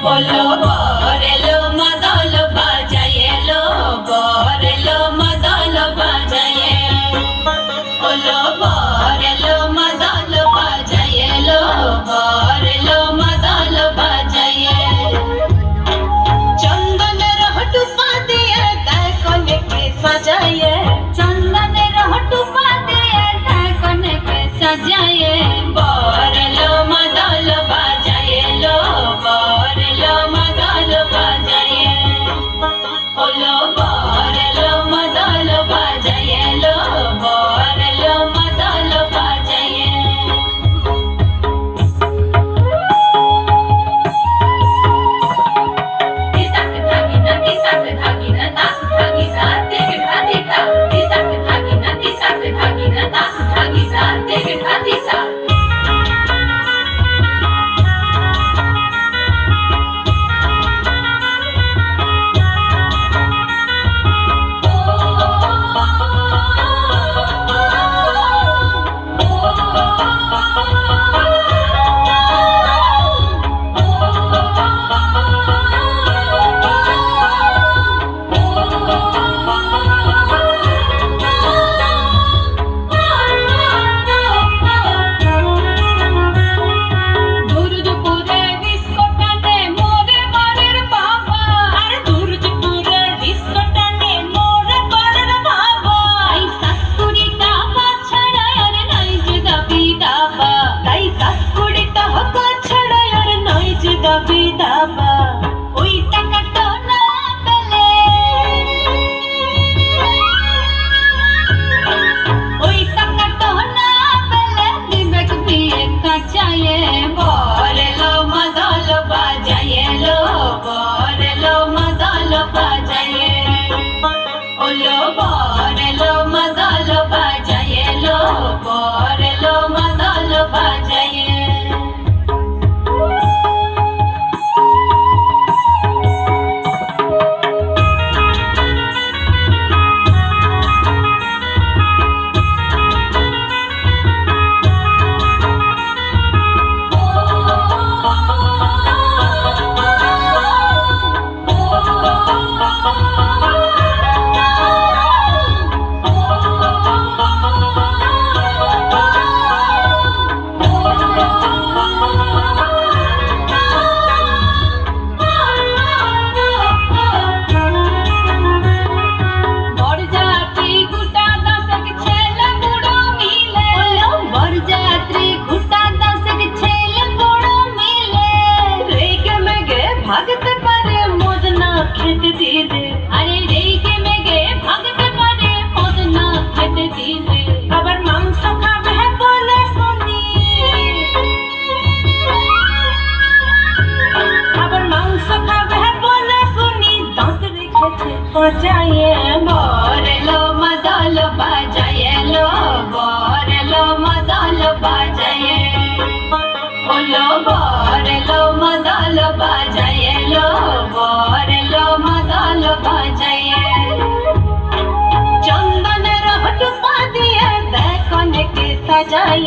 ওলো বর এলো মাদল বাজায় এলো বর এলো মাদল বাজায় ওলো বর এলো মাদল বাজায় এলো বর এলো মাদল বাজায় চন্দনের হটুপা দিয়ে গায়ে কনেকে সাজায় চন্দনের হটুপা দিয়ে গায়ে কনেকে সাজায় বর এলো মাদল বাজায় এলো বর এলো মাদল বাজায় ওলো বর এলো মাদল বাজায় এলো বর এলো মাদল বাজায় ওলো বর এলো মাদল বাজায় এলো বর এলো মাদল বাজায় ভাগতে পারে মদ না খেতে দিলে আরে রেগে মেগে ভাগতে পারে মদ না খেতে দিলে আবার মাংস খাবে বলে শুনি আবার মাংস খাবে বলে শুনি দাঁত রেখেছে বাজায় বর এলো মাদল বাজায় এলো বর এলো মাদল বাজায় ওলো বর এলো মাদল বাজায় এলো বর এলো মাদল বাজায় চন্দনের হটুপা দিয়ে গায়ে কনেকে সাজায়